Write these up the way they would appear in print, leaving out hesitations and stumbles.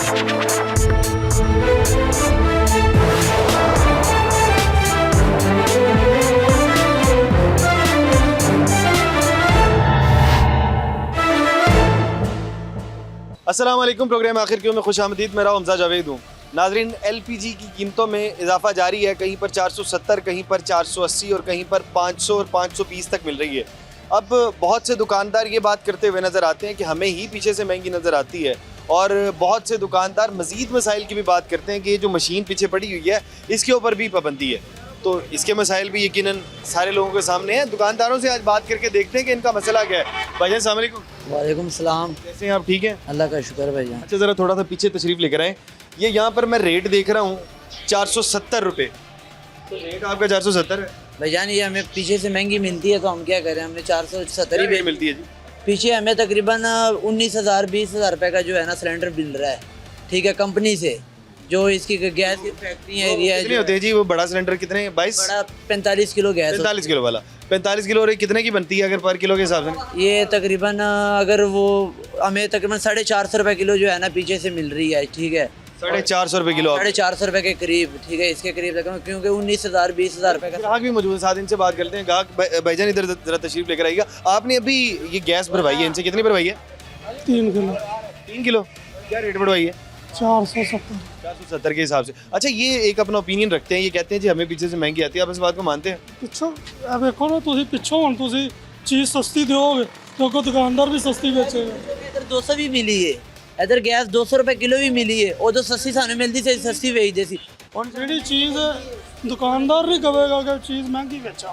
अस्सलाम वालेकुम। प्रोग्राम आखिर क्यों में खुश आमदीद। मेरा हमजा जावेद हूँ। नाजरीन, एलपीजी की कीमतों में इजाफा जारी है। कहीं पर 470, कहीं पर 480 और कहीं पर 500 और 520 तक मिल रही है। अब बहुत से दुकानदार ये बात करते हुए नज़र आते हैं कि हमें ही पीछे से महंगी नज़र आती है, और बहुत से दुकानदार मज़ीद मसाइल की भी बात करते हैं कि ये जो मशीन पीछे पड़ी हुई है इसके ऊपर भी पाबंदी है। तो इसके मसाइल भी यकीनन सारे लोगों के सामने हैं। दुकानदारों से आज बात करके देखते हैं कि इनका मसला क्या है। भाईजान अस्सलाम वालेकुम। वालेकुम सलाम। कैसे हैं आप? ठीक हैं, अल्लाह का शुक्र भाईजान। अच्छा, ज़रा थोड़ा सा पीछे तशरीफ़ लेकर आएँ। ये यहाँ पर मैं रेट देख रहा हूँ 470 रुपये, तो रेट आपका 470 है भाईजान। ये हमें पीछे से महंगी मिलती है तो हम क्या करें, हमने 470 ही मिलती है जी। पीछे हमें तकरीबन 19,000 20,000 रुपये का जो है ना सिलेंडर मिल रहा है, ठीक है, कंपनी से। जो इसकी गैस की फैक्ट्री एरिया है कितने होते हैं जी वो बड़ा सिलेंडर? कितने? 22? बड़ा 45 किलो गैस। 45 किलो वाला 45 किलो। और ये कितने की बनती है अगर पर किलो के हिसाब से? ये तकरीबन अगर वो हमें तकरीबन 450 रुपये किलो जो है ना पीछे से मिल रही है, ठीक है। 450 रुपये किलो? 450 रुपये के करीब, ठीक है, इसके करीब तक, क्योंकि 19,000 20,000 रुपये का। ग्राहक भी मौजूद है साथ, इनसे बात करते हैं। ग्राहक भाईजान इधर जरा तशरीफ लेकर आइएगा। आपने अभी ये गैस भरवाई है, इनसे कितनी भरवाई है? 3 किलो। 3 किलो। क्या रेट बढ़वाई है? 470। 470 के हिसाब से। अच्छा, ये एक अपना ओपिनियन रखते हैं, ये कहते हैं जी हमें पीछे से महंगी आती है। आप इस बात को मानते हैं? ਪਿੱਛੋਂ ਇਹ ਵੇਖੋ ਨਾ ਤੁਸੀਂ ਪਿੱਛੋਂ ਹੁਣ ਤੁਸੀਂ ਚੀਜ਼ ਸਸਤੀ ਦਿਓਗੇ ਕਿਉਂਕਿ ਦੁਕਾਨਦਾਰ ਵੀ ਸਸਤੀ ਵੇਚੇਗਾ। इधर 200 भी मिली है, इधर गैस 200 रुपए किलो भी मिली है। वो तो सस्ती सानू मिलती से सस्ती बेचते सी। ਹੁਣ ਜਿਹੜੀ ਚੀਜ਼ ਦੁਕਾਨਦਾਰ ਨਹੀਂ ਕਹੇਗਾ कि चीज़ महंगी बेचा।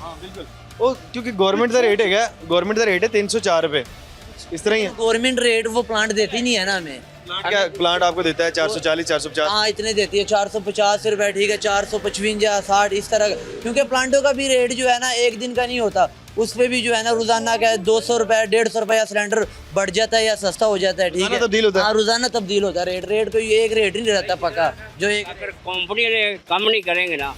हाँ बिल्कुल। वो क्योंकि गवर्नमेंट का रेट है, गवर्नमेंट का रेट है 304 रुपये, इस तरह ही है। गवर्नमेंट रेट वो प्लांट देती नहीं है ना हमें। क्या प्लांट आपको देता है? 440 450? हाँ इतने देती है, 450 रुपए, ठीक है, 455 60 इस तरह। क्योंकि प्लांटों का भी रेट जो है ना एक दिन का नहीं होता, उस पर भी जो है ना रोजाना का 200 रुपए 150 रुपए सिलेंडर बढ़ जाता है या सस्ता हो जाता है, ठीक है। तब्दील होता है। हाँ रोजाना तब्दील होता है रेट कोई एक रेट नहीं रहता पक्का। जो एक अगर कंपनी ने कम नहीं करेंगे ना,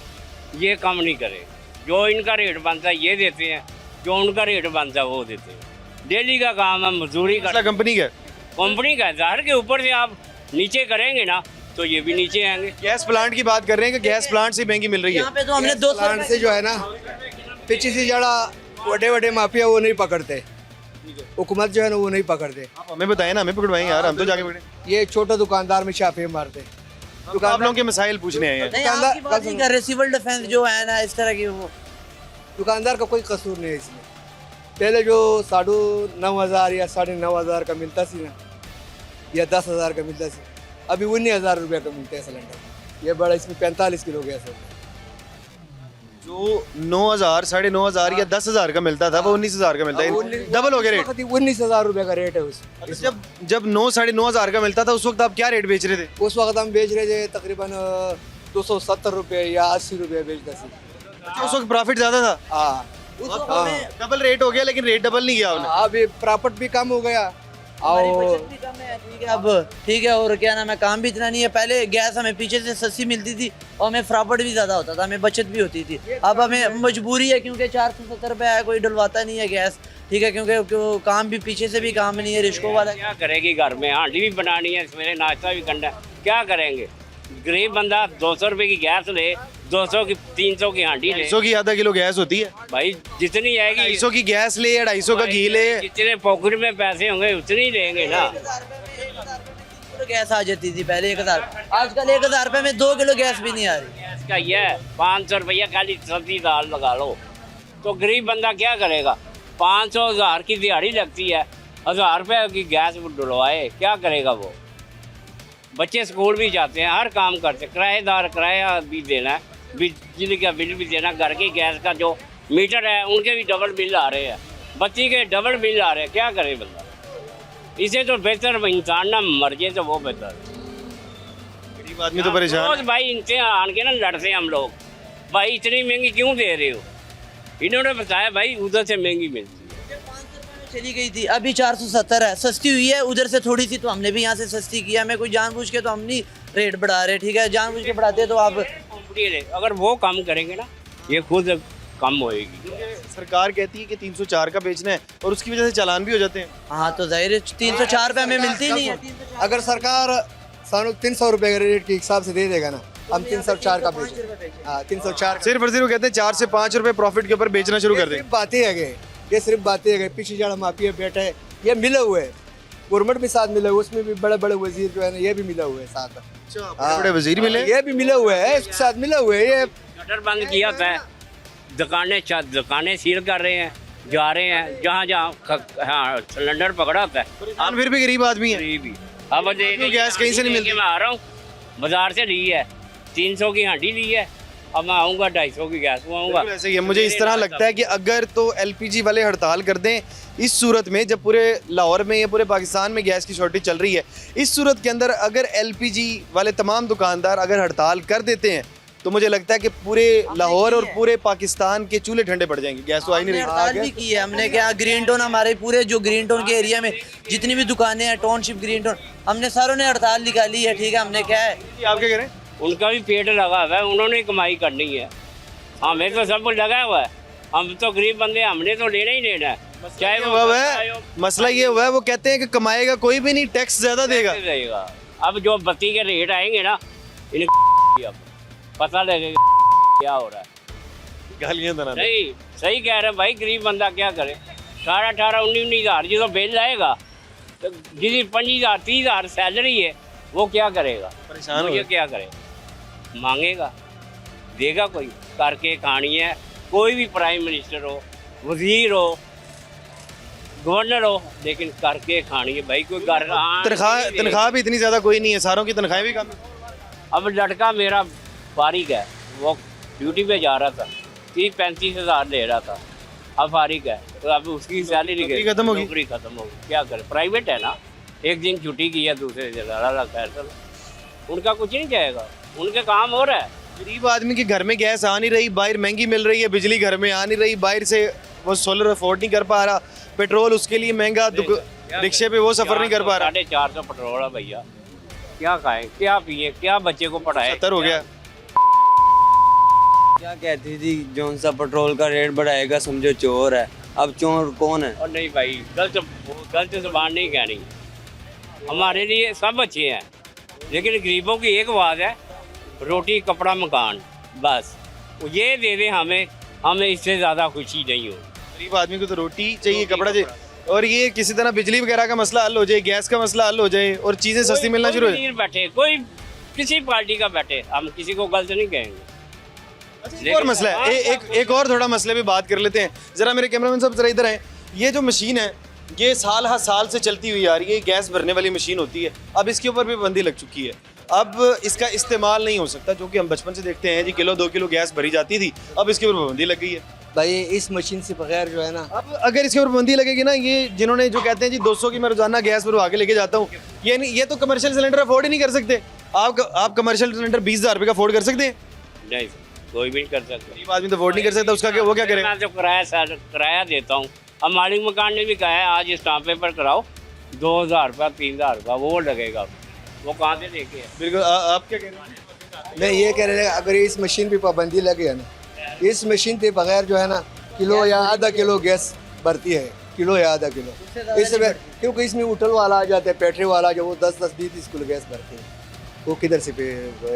ये कम नहीं करेंगे। जो इनका रेट बनता है ये देते हैं, जो उनका रेट बनता है वो देते हैं। डेली का काम है, मजदूरी का। कंपनी का कंपनी का ज़ाहिर के ऊपर से आप नीचे करेंगे ना तो ये भी नीचे आएंगे। गैस प्लांट की बात कर रहे हैं कि गैस प्लांट से महंगी मिल रही है। यहाँ पे तो हमने 200 प्लांट से जो है ना पीछे से जड़ा बड़े बड़े माफिया वो नहीं पकड़ते, हुकूमत जो है ना वो नहीं पकड़ते। आप हमें बताएं ना, हमें पकड़वाएं यार, हम तो जाके पकड़े। ये छोटे दुकानदार में छापे मारते। आप लोगों के मसाइल पूछने आए हैं। नहीं, आपकी बात नहीं कर रहे, सिविल डिफेंस जो है ना इस तरह की, वो दुकानदार का कोई कसूर नहीं है इसमें। पहले जो 9,500 या 9,500 का मिलता सी ना, या 10,000 का मिलता सी, अभी 19,000 रुपये का मिलता है सिलेंडर। ये बड़ा, इसमें 45 किलो गैस है। जो 9,000 9,500 या 10,000 का मिलता था वो 19,000 का मिलता है। डबल हो गया रेट। 19,000 रुपये का रेट है उसमें। जब 9 9,500 का मिलता था उस वक्त आप क्या रेट बेच रहे थे? उस वक्त हम बेच रहे थे तकरीबन 270 रुपये या 80 रुपये बेचता सी। अच्छा, उस वक्त प्रॉफिट ज़्यादा था। हाँ, डबल रेट हो गया लेकिन रेट डबल नहीं किया आपने। अभी प्रॉफिट भी कम हो गया हमारी और बचत भी कम है, ठीक है अब, ठीक है। और क्या नाम है, काम भी इतना नहीं है। पहले गैस हमें पीछे से सस्ती मिलती थी और हमें प्रॉफिट भी ज़्यादा होता था, हमें बचत भी होती थी। अब हमें मजबूरी है क्योंकि 470 रुपये है, कोई डलवाता नहीं है गैस, ठीक है, क्योंकि काम भी पीछे से भी काम नहीं है, रिश्कों वाला। क्या करेगी? घर में हांडी भी बनानी है, सवेरे नाश्ता भी करना है, क्या करेंगे? गरीब बंदा 200 रुपये की गैस ले, 200 की 300 की हांडी ले। 200 की आधा किलो गैस होती है भाई जितनी आएगी 250 की गैस ले या 250 का घी ले। जितने पॉकेट में पैसे होंगे उतने ही लेंगे ना। गैस आ जाती थी पहले 1,000, आजकल 1,000 रुपये में 2 किलो गैस भी नहीं आ रही। गैस का ये 500 रुपया खाली सब्जी दाल लगा लो, तो गरीब बंदा क्या करेगा? 500 1000 की दिहाड़ी लगती है, 1000 रुपये की गैस डलवाए, क्या करेगा वो? बच्चे स्कूल भी जाते हैं, हर काम करते, किराएदार किराया भी देना है, बिजली का बिल भी देना, घर की गैस का जो मीटर है उनके भी डबल बिल आ रहे हैं, बच्ची के डबल बिल आ रहे हैं, क्या करे बंदा? इसे तो बेहतर इंसान ना मर जाए तो वो बेहतर। गरीब आदमी तो परेशान रोज भाई इनसे आन के ना लड़ते हैं हम लोग, भाई इतनी महंगी क्यों दे रहे हो? इन्होंने बताया भाई उधर से महंगी मिलती है। चली गई थी, अभी 470 है, सस्ती हुई है उधर से थोड़ी सी, तो हमने भी यहाँ से सस्ती किया। हमें कोई जानबूझ के तो हम नहीं रेट बढ़ा रहे, ठीक है, जानबूझ के बढ़ाते तो आप अगर वो कम करेंगे ना ये खुद कम होएगी। सरकार कहती है कि 304 का बेचना है और उसकी वजह से चालान भी हो जाते हैं। हाँ तो जाहिर है 304 रुपये हमें मिलती नहीं है। अगर सरकार सानू 300 रुपए के रेट के हिसाब से दे देगा ना, हम 304 का बेचेंगे। हाँ 304 सिर्फ और सिर्फ कहते हैं 4 से 5 रुपए प्रॉफिट के ऊपर बेचना शुरू कर दें। सिर्फ बातें है गए, ये सिर्फ बातें है गए। पीछे जड़ा माफिया बैठा है, ये मिले हुए है, गवर्नमेंट भी साथ मिले हुए, उसमें भी बड़े बड़े वजीर जो है ना ये भी मिले हुए हैं साथ। बड़े वजीर मिले, ये भी मिले हुए हैं, इसके साथ मिले हुए हैं। ये शटर बंद किया था, दुकानें सील कर रहे हैं, जा रहे हैं जहाँ जहाँ हाँ सिलेंडर पकड़ा होता है। आप फिर भी गरीब आदमी है। गरीबी अब गैस कहीं से नहीं मिलती। मैं आ रहा हूँ, बाजार से ली है, 300 की हांडी ली है, अब मैं आऊँगा 250 की गैस आऊँगा। बिल्कुल ऐसे ही है। मुझे इस तरह लगता है कि अगर तो एलपीजी वाले हड़ताल कर दें, इस सूरत में जब पूरे लाहौर में या पूरे पाकिस्तान में गैस की शॉर्टेज चल रही है, इस सूरत के अंदर अगर एलपीजी वाले तमाम दुकानदार अगर हड़ताल कर देते हैं तो मुझे लगता है कि पूरे लाहौर और पूरे पाकिस्तान के चूल्हे ठंडे पड़ जाएंगे। गैस तो आ ही नहीं हमने रही। हड़ताल भी की है हमने, क्या ग्रीन टाउन हमारे पूरे जो ग्रीन टाउन के एरिया में जितनी भी दुकानें हैं, टाउनशिप ग्रीन टाउन, हमने सारों ने हड़ताल निकाली है। ठीक है, हमने क्या है, आप क्या कह रहे हैं? उनका भी पेट लगा हुआ है, उन्होंने कमाई करनी है, हमें तो सब कुछ लगा हुआ है, हम तो गरीब बंदे, हमने तो लेना ही लेना है। चाहे वो हुआ है, मसला ये हुआ है, वो कहते हैं कि कमाएगा कोई भी नहीं, टैक्स ज्यादा देगा। रहेगा। अब जो बत्ती के रेट आएंगे ना, इन्हें पता लगेगा क्या हो रहा है। गालियां देना नहीं, सही कह रहे हैं भाई, गरीब बंदा क्या करे। 18 19 हज़ार जो बिल आएगा, तो जिसकी 25,000 30,000 सैलरी है, वो क्या करेगा? परेशान वो ये हो क्या करेगा? मांगेगा, देगा कोई? करके कहानी है। कोई भी प्राइम मिनिस्टर हो, वजीर हो, गवर्नर हो, लेकिन करके खानी है भाई। कोई घर तनख्वाह भी इतनी ज्यादा कोई नहीं है, सारों की तनख्वाहें भी कम है। अब लड़का मेरा फारिग है, वो ड्यूटी पे जा रहा था, 30-35 हज़ार ले रहा था, अब फारिग है, तो अब उसकी सैलरी नौकरी खत्म होगी। नौकरी खत्म होगी, क्या करे? प्राइवेट है ना, एक दिन छुट्टी की है, दूसरे दिन खैर उनका कुछ नहीं जाएगा, उनका काम हो रहा है। गरीब आदमी के घर में गैस आ नहीं रही, बाहर महंगी मिल रही है, बिजली घर में आ नहीं रही, बाहर से वो सोलर अफोर्ड नहीं कर पा रहा, पेट्रोल उसके लिए महंगा, रिक्शे पे वो सफ़र नहीं कर पा रहा। 450 पेट्रोल है भैया, क्या खाएं, क्या पिए, क्या बच्चे को पढ़ाए? 70 हो गया। क्या कहती थी, जौन सा पेट्रोल का रेट बढ़ाएगा समझो चोर है। अब चोर कौन है? और नहीं भाई, गलत ज़बान नहीं कहनी। हमारे लिए सब अच्छे हैं, लेकिन गरीबों की एक बात है, रोटी कपड़ा मकान, बस ये दे दें हमें इससे ज़्यादा खुशी नहीं हो। गरीब आदमी को तो रोटी चाहिए, कपड़ा चाहिए, और ये किसी तरह बिजली वगैरह का मसला हल हो जाए, गैस का मसला हल हो जाए और चीज़ें सस्ती मिलना शुरू हो जाए। बैठे कोई किसी पार्टी का बैठे, हम किसी को गलत नहीं कहेंगे। एक और मसला है, एक और थोड़ा मसले पे बात कर लेते हैं। जरा मेरे कैमरामैन साहब जरा इधर आए। ये जो मशीन है, ये साल हर साल से चलती हुई आ रही है, गैस भरने वाली मशीन होती है। अब इसके ऊपर भी पाबंदी लग चुकी है, अब इसका इस्तेमाल नहीं हो सकता, जो कि हम बचपन से देखते हैं जी, किलो 2 किलो गैस भरी जाती थी, अब इसके ऊपर पाबंदी लग गई है। भाई इस मशीन से बगैर जो है ना, अब अगर इसके ऊपर पाबंदी लगेगी ना, ये जिन्होंने जो कहते हैं जी 200 की मैं रोजाना गैस भरवा के लेके जाता हूँ, ये तो कमर्शियल सिलेंडर अफोर्ड ही नहीं कर सकते। आप कमर्शियल सिलेंडर 20,000 रुपये का अफोर्ड कर सकते हैं? नहीं, कोई भी नहीं कर सकता। गरीब आदमी तो अफोर्ड नहीं कर सकता, उसका वो क्या करेगा? मैं तो किराया देता हूँ। अब मालिक मकान ने भी कहा है, आज स्टाम्प पेपर कराओ, 2,000 रुपया 3,000 रुपया वो लगेगा, वो कहाँ से लेके? बिल्कुल। आप क्या कह रहे हैं? मैं ये कह रहे हैं, अगर इस मशीन पे पाबंदी लगे है ना, इस मशीन के बगैर जो है ना, किलो या आधा किलो गैस भरती है, किलो या आधा किलो इससे, क्योंकि इसमें होटल वाला आ जाता है, पेट्री वाला जो वो 10-20 किलो गैस भरते हैं, वो किधर से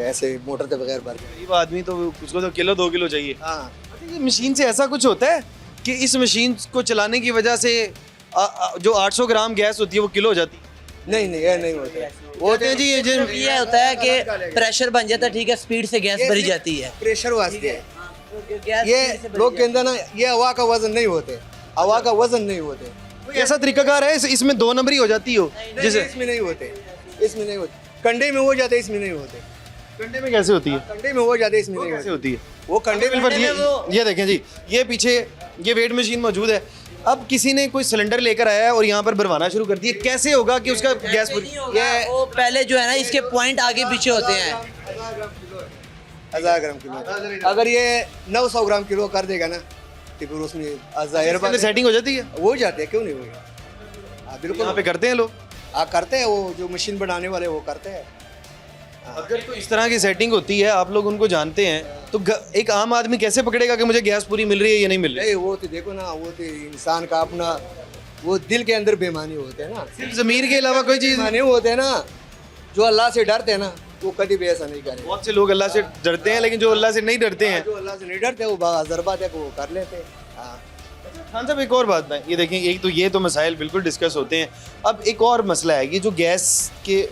ऐसे मोटर के बगैर भरते हैं। गरीब आदमी तो उसको तो किलो 2 किलो चाहिए। हाँ, ये मशीन से ऐसा कुछ होता है कि इस मशीन को चलाने की वजह से जो 800 ग्राम गैस होती है वो किलो हो जाती है? नहीं ये नहीं होता है। वो होते हैं जी, ये होता है कि प्रेशर बन जाता है, ठीक है, स्पीड से गैस भरी जाती है। प्रेशर वास्ते है गैस ये स्पीड से भरी लोग के अंदर ना, ये हवा का वजन नहीं होते, हवा का वजन नहीं होते। कोई ऐसा तरीकाकार है इसमें 2 नंबरी हो जाती हो? जैसे इसमें नहीं होते, इसमें नहीं होते, कंडे में हो जाते, इसमें नहीं होते। कंडे में कैसे होती है? कंडे में हो जाते, इसमें नहीं कैसे होते। होती है वो कंडे में पर ये देखें जी, ये पीछे ये वेट मशीन मौजूद है। अब किसी ने कोई सिलेंडर लेकर आया है और यहाँ पर भरवाना शुरू कर दिया, कैसे होगा कि उसका गैस पूरी? ये वो पहले जो है ना, इसके पॉइंट आगे पीछे होते हैं। 1000 ग्राम किलो, अगर ये 900 ग्राम किलो कर देगा ना, तो फिर उसमें 1000 सेटिंग हो जाती है, हो जाते हैं, क्यों नहीं होगा? हाँ बिल्कुल, यहाँ पे करते हैं लोग। हाँ करते हैं, वो जो मशीन बनाने वाले वो करते हैं। अगर तो इस तरह की सेटिंग होती है, आप लोग उनको जानते हैं, तो एक आम आदमी कैसे पकड़ेगा कि मुझे गैस पूरी मिल रही है या नहीं मिल रही? नहीं, वो तो देखो ना, वो तो इंसान का अपना वो दिल के अंदर बेईमानी होते हैं ना, सिर्फ ज़मीर के अलावा कोई चीज़ बेईमानी होते हैं ना, जो अल्लाह से डरते हैं ना वो कभी भी ऐसा नहीं करेंगे। बहुत से लोग अल्लाह से डरते हैं, लेकिन जो अल्लाह से नहीं डरते हैं, जो अल्लाह से नहीं डरते वो बाज़रबा तक वो कर लेते हैं। हाँ खान साहब एक और बात है, ये देखें, एक तो ये तो मसाइल बिल्कुल डिस्कस होते हैं। अब एक और मसला है, ये जो गैस के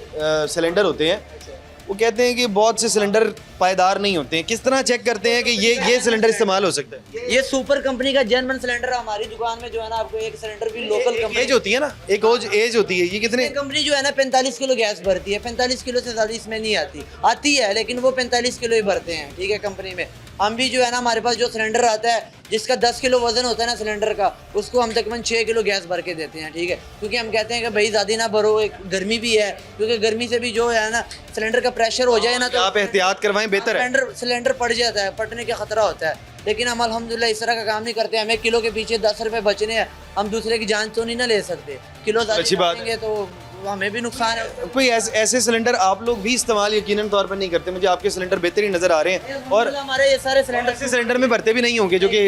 सिलेंडर होते हैं, वो कहते हैं कि बहुत से सिलेंडर पायदार नहीं होते हैं। किस तरह चेक करते हैं कि ये सिलेंडर इस्तेमाल हो सकता है? ये सुपर कंपनी का जर्मन सिलेंडर हमारी दुकान में जो है ना, आपको एक सिलेंडर भी लोकल कंपनी एज होती है ना, एक एज होती है। ये कितने कंपनी जो है ना 45 किलो गैस भरती है, 45 किलो से ज़्यादा इसमें नहीं आती है, लेकिन वो 45 किलो ही भरते हैं, ठीक है, कंपनी में। हम भी जो है ना, हमारे पास जो सिलेंडर आता है जिसका 10 किलो वजन होता है ना सिलेंडर का, उसको हम तकरीबन 6 किलो गैस भर के देते हैं, ठीक है, क्योंकि हम कहते हैं कि भाई ज़्यादा ना भरो, एक गर्मी भी है, क्योंकि गर्मी से भी जो है ना सिलेंडर का प्रेशर हो जाए ना तो आप एहतियात करवाएं, बेहतर है। सिलेंडर पड़ जाता है, फटने का खतरा होता है। लेकिन हम अल्हम्दुलिल्लाह इस तरह का काम नहीं करते। हमें किलो के पीछे 10 रुपए बचने हैं, हम दूसरे की जान तो नहीं ना ले सकते। किलो अच्छी बात ज़्यादा तो हमें भी नुकसान है। कोई ऐसे सिलेंडर आप लोग भी इस्तेमाल यकीनन तौर पर नहीं करते। मुझे आपके सिलेंडर बेहतरीन नजर आ रहे हैं, और हमारे ये सारे सिलेंडर ऐसे सिलेंडर में भरते भी नहीं होंगे, जो कि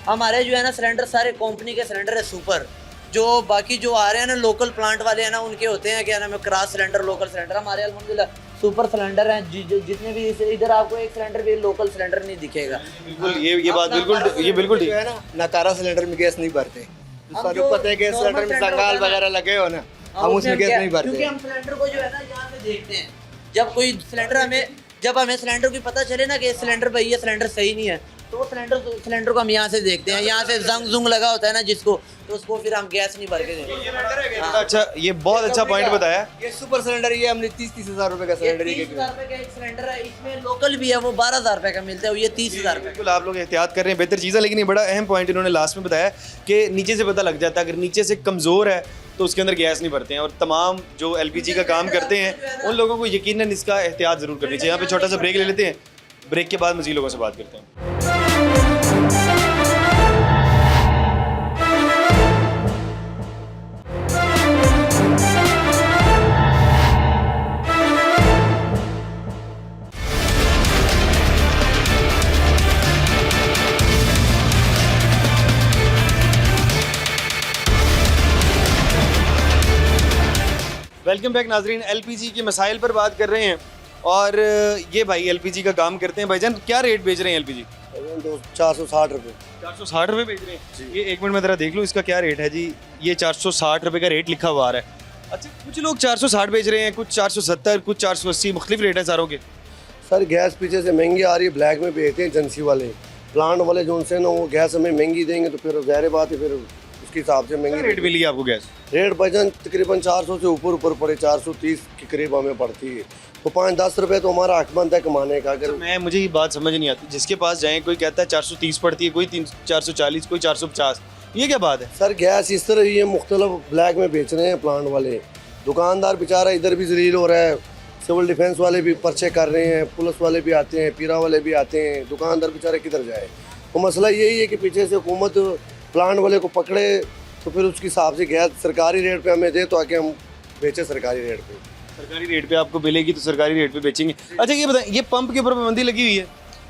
हमारे जो है ना सिलेंडर सारे कंपनी के सिलेंडर है सुपर। जो बाकी जो आ रहे हैं ना लोकल प्लांट वाले हैं ना, उनके होते हैं क्या नाम है क्रॉस सिलेंडर, लोकल सिलेंडर। हमारे अल्हम्दुलिल्लाह सुपर सिलेंडर हैं, जितने भी इधर आपको एक सिलेंडर भी लोकल सिलेंडर नहीं दिखेगा। बिल्कुल ये बात बिल्कुल ठीक जो है ना नकारा सिलेंडर में गैस नहीं भरते। हम जो जो पता है गैस normal सिलेंडर में सिलेंडर संगाल होता है ना, वगैरह लगे हो ना, हाँ, हम उसमें गैस क्या- नहीं भरते। क्योंकि हम सिलेंडर को जो है ना यहाँ से देखते हैं। जब हमें सिलेंडर की पता चले ना कि ये सिलेंडर भाई ये सिलेंडर सही नहीं है, तो वो सिलेंडर को हम यहाँ से देखते हैं। यहाँ से जंग लगा होता है ना जिसको, तो उसको फिर हम गैस नहीं भर के देते। अच्छा, ये बहुत अच्छा पॉइंट बताया। ये सुपर सिलेंडर ये हमने 30-30 हज़ार रुपए का सिलेंडर ही 30,000 रुपए का एक सिलेंडर है, इसमें लोकल भी है, वो 12,000 रुपए का मिलता है, ये 30,000 रुपए। बिल्कुल आप लोग एहतियात कर रहे हैं, बेहतर चीज़ है। लेकिन ये बड़ा अहम पॉइंट इन्होंने लास्ट में बताया कि नीचे से पता लग जाता है, अगर नीचे से कमज़ोर है तो उसके अंदर गैस नहीं भरते हैं। और तमाम जो एलपीजी का काम करते हैं उन लोगों को यकीनन इसका एहतियात ज़रूर करनी चाहिए। यहाँ पे छोटा सा ब्रेक ले लेते हैं, ब्रेक के बाद मज़ीद लोगों से बात करते हैं। वेलकम बैक नाजरीन, एलपीजी के मसाइल पर बात कर रहे हैं। और ये भाई एलपीजी का काम करते हैं। भाईजान क्या रेट बेच रहे हैं एलपीजी? 460 रुपए। 460 रुपये बेच रहे हैं। ये एक मिनट में ज़रा देख लूँ इसका क्या रेट है जी। ये 460 रुपये का रेट लिखा हुआ आ रहा है। अच्छा, कुछ लोग 460 बेच रहे हैं, कुछ 470, कुछ 480, मुख्तलिफ रेट है सारों के। सर गैस पीछे से महंगी आ रही है, ब्लैक में बेचते हैं एजेंसी वाले, प्लांट वाले जो उनसे ना वो गैस हमें महंगी देंगे तो फिर ज़ाहिर बात है फिर उसके हिसाब से महंगी रेट मिली है आपको गैस? रेट भजन तकरीबन 400 से ऊपर पड़े, 430 के करीब हमें पड़ती है। तो 5-10 रुपये तो हमारा हक बनता है कमाने का। अगर मुझे ये बात समझ नहीं आती, जिसके पास जाएं कोई कहता है 430 पड़ती है, कोई 440, कोई 450, ये क्या बात है? सर गैस इस तरह ही है, मुख्तलिफ ब्लैक में बेच रहे हैं प्लांट वाले। दुकानदार बेचारा इधर भी जलील हो रहा है, सिविल डिफेंस वाले भी पर्चे कर रहे हैं, पुलिस वाले भी आते हैं, पीरा वाले भी आते हैं, दुकानदार बेचारे किधर जाए। तो मसला यही है कि पीछे से हुकूमत प्लांट वाले को पकड़े तो फिर उसके हिसाब से गैस सरकारी रेट पे हमें दे तो आके हम बेचें सरकारी रेट पे। सरकारी रेट पे आपको मिलेगी तो सरकारी रेट पे बेचेंगे। अच्छा ये बताएं, ये पंप के ऊपर पाबंदी लगी हुई है?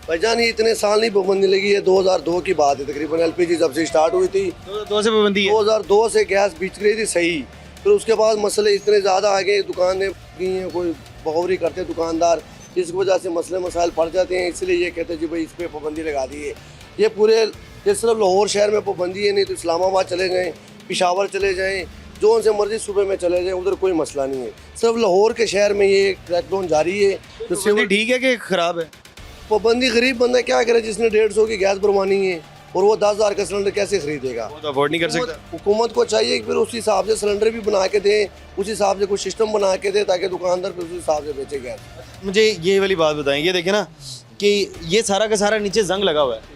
भाईजान ये इतने साल नहीं पाबंदी लगी है, 2002 की बात है तकरीबन। एलपीजी जब से स्टार्ट हुई थी 2 से पाबंदी है। 2002 से गैस बिक रही थी सही, फिर उसके बाद मसले इतने ज़्यादा आ गए, दुकानें की हैं, कोई बगौरी करते हैं दुकानदार, इस वजह से मसले मसाइल पड़ जाते हैं। इसलिए ये कहते हैं जी भाई इस पर पाबंदी लगा दी है। ये पूरे ये सिर्फ लाहौर शहर में पाबंदी है, नहीं तो इस्लामाबाद चले जाएँ, पेशावर चले जाएँ, जो उनसे मर्जी सूबे में चले जाएँ, उधर कोई मसला नहीं है। सिर्फ लाहौर के शहर में ये क्रैकडाउन जारी है। तो पाबंदी ठीक है कि ख़राब है? पाबंदी गरीब बंदा क्या करे जिसने 150 की गैस भरवानी है और वो 10,000 का सिलेंडर कैसे खरीदेगा? वो तो अफोर्ड नहीं कर सकता। हुकूमत को चाहिए कि फिर उस हिसाब से सिलेंडर भी बना के दें, उस हिसाब से कुछ सिस्टम बना के दें ताकि दुकानदार फिर उस हिसाब से बेचे गैस। मुझे ये वाली बात बताएं, ये देखें ना कि ये सारा का सारा नीचे जंग लगा हुआ है,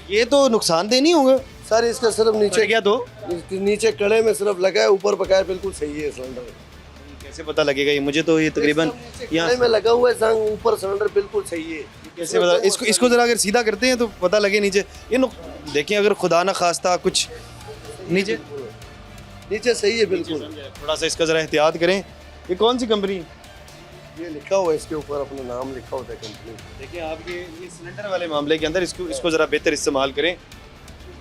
ये तो नुकसानदेह नहीं होगा? सर इसका सिर्फ नीचे क्या तो नीचे कड़े में सिर्फ लगा है, ऊपर बकाया बिल्कुल सही है सिलेंडर। कैसे पता लगेगा ये? मुझे तो ये तकरीबन कड़े में लगा हुआ है जंग, ऊपर सिलेंडर बिल्कुल सही है। कैसे पता? इसको जरा अगर सीधा करते हैं तो पता लगे नीचे। ये देखें अगर खुदा ना खास्ता कुछ नीचे सही है बिल्कुल। थोड़ा सा इसका ज़रा एहतियात करें। ये कौन सी कंपनी? ये लिखा हुआ है इसके ऊपर, अपना नाम लिखा होता है कंपनी। देखिए आपके ये सिलेंडर वाले मामले के अंदर इसको ज़रा बेहतर इस्तेमाल करें।